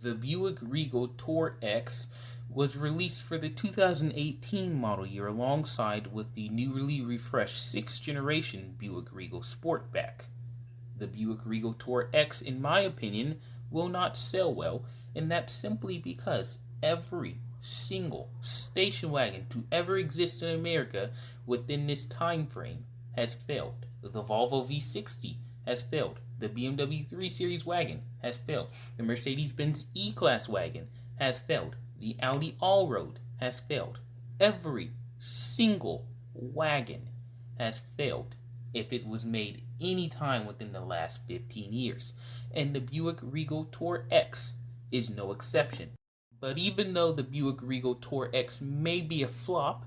The Buick Regal TourX was released for the 2018 model year alongside with the newly refreshed 6th generation Buick Regal Sportback. The Buick Regal TourX, in my opinion, will not sell well, and that's simply because every single station wagon to ever exist in America within this time frame has failed. The Volvo V60 has failed. The BMW 3 Series wagon has failed. The Mercedes-Benz E-Class wagon has failed. The Audi Allroad has failed. Every single wagon has failed if it was made any time within the last 15 years. And the Buick Regal TourX is no exception. But even though the Buick Regal TourX may be a flop,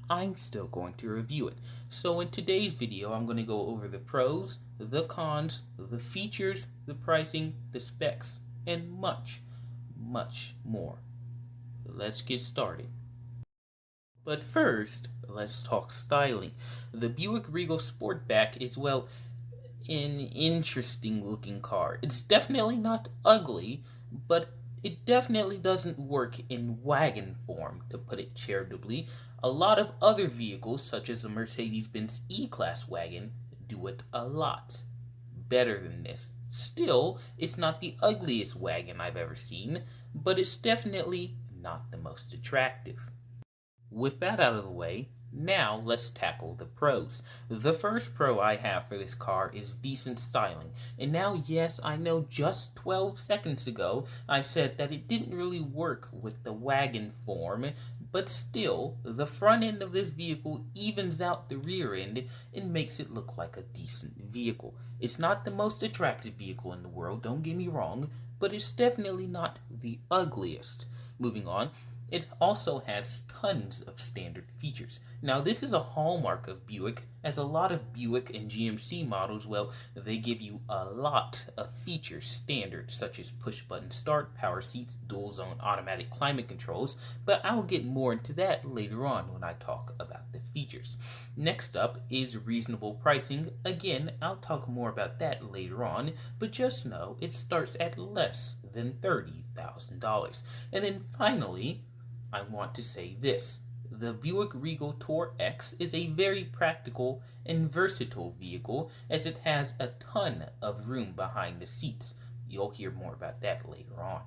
I'm still going to review it. So in today's video, I'm going to go over the pros, the cons, the features, the pricing, the specs, and much, much more. Let's get started. But first, let's talk styling. The Buick Regal Sportback is, well, an interesting looking car. It's definitely not ugly, but it definitely doesn't work in wagon form, to put it charitably. A lot of other vehicles, such as the Mercedes-Benz E-Class wagon, do it a lot better than this. Still, it's not the ugliest wagon I've ever seen, but it's definitely not the most attractive. With that out of the way, now let's tackle the pros. The first pro I have for this car is decent styling. And now, yes, I know just 12 seconds ago I said that it didn't really work with the wagon form, but still, the front end of this vehicle evens out the rear end and makes it look like a decent vehicle. It's not the most attractive vehicle in the world, don't get me wrong, but it's definitely not the ugliest. Moving on. It also has tons of standard features. Now, this is a hallmark of Buick, as a lot of Buick and GMC models, well, they give you a lot of features standard, such as push-button start, power seats, dual-zone automatic climate controls, but I'll get more into that later on when I talk about the features. Next up is reasonable pricing. Again, I'll talk more about that later on, but just know it starts at less than $30,000. And then finally, I want to say this. The Buick Regal TourX is a very practical and versatile vehicle, as it has a ton of room behind the seats. You'll hear more about that later on.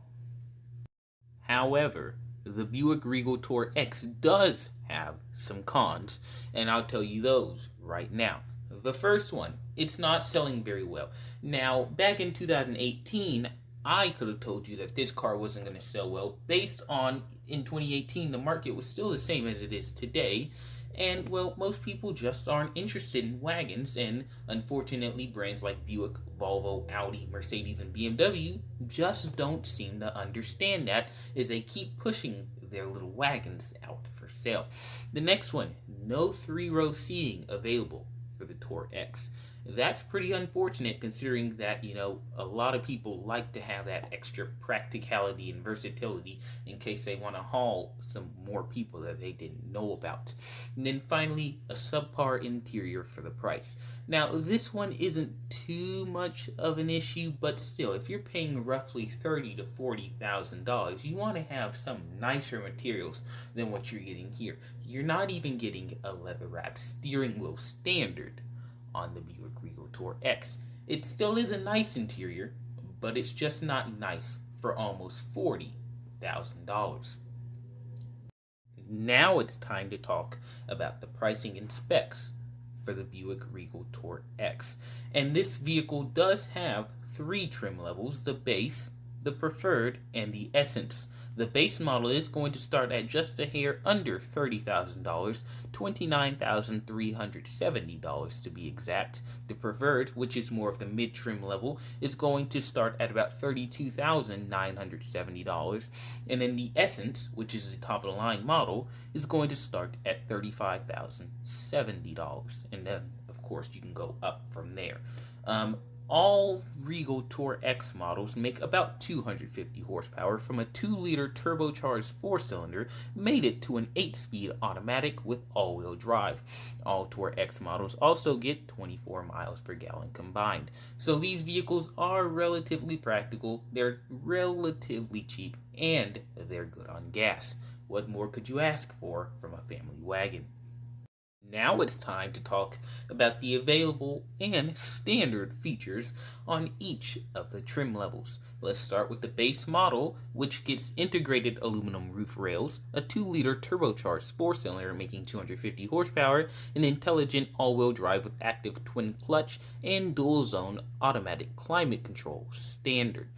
However, the Buick Regal TourX does have some cons, and I'll tell you those right now. The first one, it's not selling very well. Now, back in 2018, I could have told you that this car wasn't going to sell well based on, in 2018, the market was still the same as it is today. And, well, most people just aren't interested in wagons. And, unfortunately, brands like Buick, Volvo, Audi, Mercedes, and BMW just don't seem to understand that, as they keep pushing their little wagons out for sale. The next one, no 3-row seating available for the TourX. That's pretty unfortunate, considering that, a lot of people like to have that extra practicality and versatility in case they want to haul some more people that they didn't know about. And then finally, a subpar interior for the price. Now, this one isn't too much of an issue, but still, if you're paying roughly $30,000 to $40,000, you want to have some nicer materials than what you're getting here. You're not even getting a leather-wrapped steering wheel standard on the Buick Regal TourX. It still is a nice interior, but it's just not nice for almost $40,000. Now it's time to talk about the pricing and specs for the Buick Regal TourX. And this vehicle does have 3 trim levels: the base, the preferred, and the essence. The base model is going to start at just a hair under $30,000, $29,370 to be exact. The preferred, which is more of the mid-trim level, is going to start at about $32,970. And then the essence, which is the top-of-the-line model, is going to start at $35,070. And then, of course, you can go up from there. All Regal TourX models make about 250 horsepower from a 2-liter turbocharged 4-cylinder mated to an 8-speed automatic with all-wheel drive. All TourX models also get 24 miles per gallon combined. So these vehicles are relatively practical, they're relatively cheap, and they're good on gas. What more could you ask for from a family wagon? Now it's time to talk about the available and standard features on each of the trim levels. Let's start with the base model, which gets integrated aluminum roof rails, a 2-liter turbocharged 4-cylinder making 250 horsepower, an intelligent all-wheel drive with active twin clutch, and dual-zone automatic climate control standard.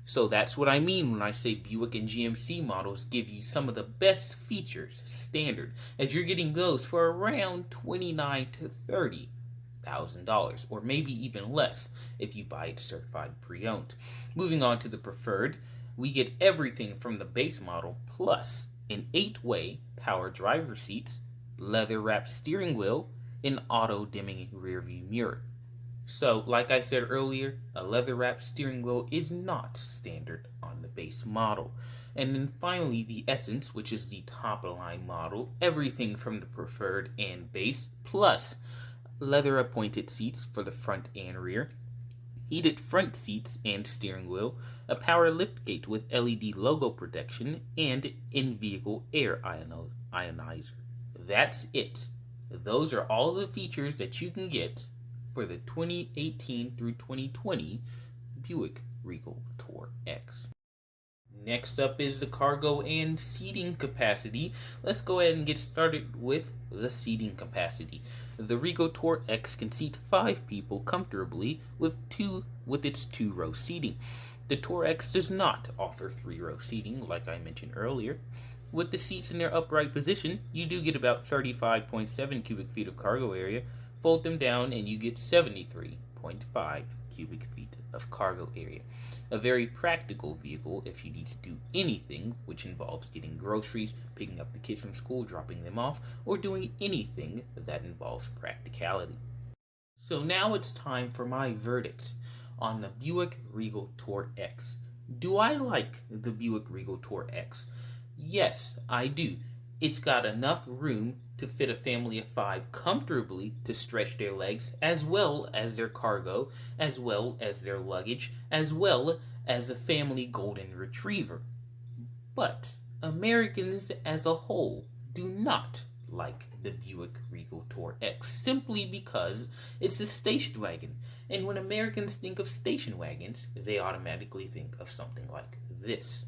So that's what I mean when I say Buick and GMC models give you some of the best features standard, as you're getting those for around $29,000 to $30,000, or maybe even less if you buy it certified pre-owned. Moving on to the preferred, we get everything from the base model plus an 8-way power driver seats, leather-wrapped steering wheel, and auto-dimming rearview mirror. So, like I said earlier, a leather-wrapped steering wheel is not standard on the base model. And then finally, the Essence, which is the top-of-the-line model, everything from the preferred and base, plus leather-appointed seats for the front and rear, heated front seats and steering wheel, a power liftgate with LED logo protection, and in-vehicle air ionizer. That's it. Those are all the features that you can get for the 2018 through 2020 Buick Regal TourX. Next up is the cargo and seating capacity. Let's go ahead and get started with the seating capacity. The Regal TourX can seat 5 people comfortably with its 2-row seating. The TourX does not offer 3-row seating like I mentioned earlier. With the seats in their upright position, you do get about 35.7 cubic feet of cargo area. Fold them down and you get 73.5 cubic feet of cargo area. A very practical vehicle if you need to do anything which involves getting groceries, picking up the kids from school, dropping them off, or doing anything that involves practicality. So now it's time for my verdict on the Buick Regal TourX. Do I like the Buick Regal TourX? Yes, I do. It's got enough room to fit a family of 5 comfortably to stretch their legs, as well as their cargo, as well as their luggage, as well as a family golden retriever. But Americans as a whole do not like the Buick Regal TourX simply because it's a station wagon. And when Americans think of station wagons, they automatically think of something like this.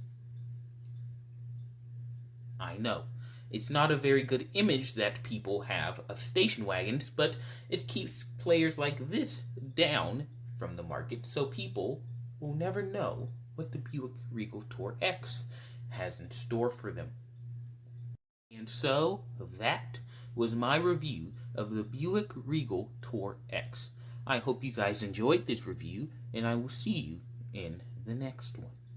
I know. It's not a very good image that people have of station wagons, but it keeps players like this down from the market, so people will never know what the Buick Regal TourX has in store for them. And so, that was my review of the Buick Regal TourX. I hope you guys enjoyed this review, and I will see you in the next one.